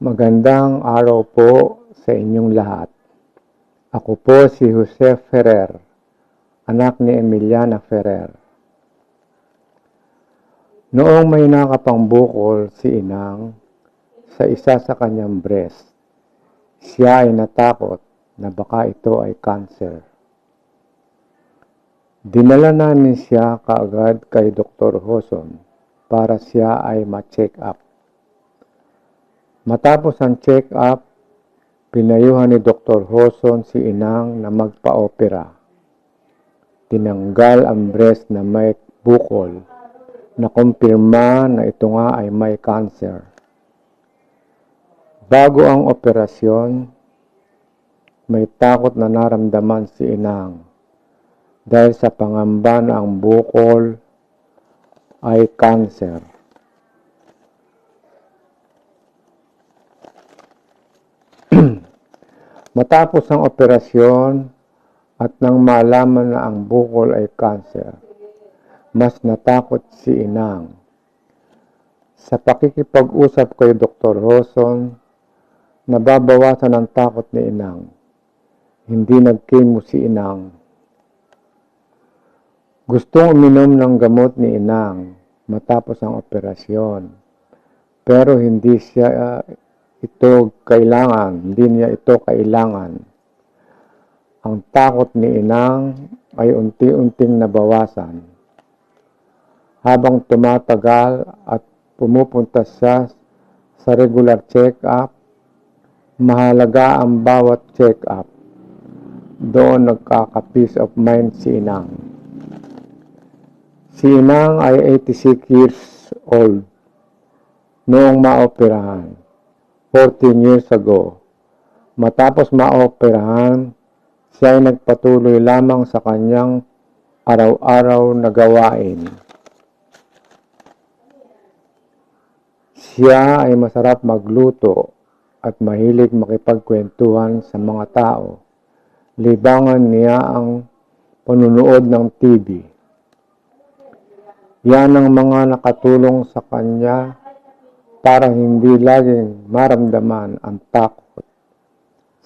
Magandang araw po sa inyong lahat. Ako po si Jose Ferrer, anak ni Emiliana Ferrer. Noong may nakapangbukol si inang sa isa sa kanyang breast, siya ay natakot na baka ito ay cancer. Dinala namin siya kaagad kay Dr. Hoson para siya ay ma-check up. Matapos ang check-up, pinayuhan ni Dr. Hoson si inang na magpa-opera. Tinanggal ang breast na may bukol na kumpirma na ito nga ay may cancer. Bago ang operasyon, may takot na naramdaman si inang dahil sa pangamba na ang bukol ay cancer. Matapos ang operasyon at nang malaman na ang bukol ay cancer, mas natakot si inang. Sa pakikipag-usap kay Dr. Hoson, nababawasan ang takot ni inang. Hindi nagkimo si inang. Gustong uminom ng gamot ni inang matapos ang operasyon, pero hindi niya ito kailangan. Ang takot ni inang ay unti-unting nabawasan. Habang tumatagal at pumupunta siya sa regular check-up, mahalaga ang bawat check-up. Doon nagkaka-peace of mind si inang. Si inang ay 86 years old noong maoperahan, 14 years ago. Matapos maoperahan, siya ay nagpatuloy lamang sa kanyang araw-araw na gawain. Siya ay masarap magluto at mahilig makipagkwentuhan sa mga tao. Libangan niya ang panunood ng TV. Yan ang mga nakatulong sa kanya para hindi laging maramdaman ang takot.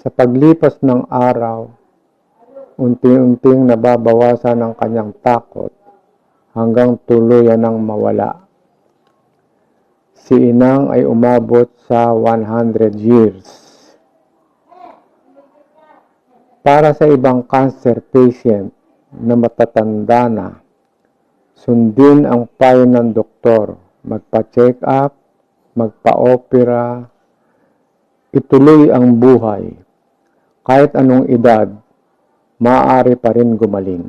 Sa paglipas ng araw, unti-unting nababawasan ang kanyang takot hanggang tuluyan ng mawala. Si inang ay umabot sa 100 years. Para sa ibang cancer patient na matatanda na, sundin ang payo ng doktor, magpa-check up, magpa-opera, ituloy ang buhay. Kahit anong edad, maaari pa rin gumaling.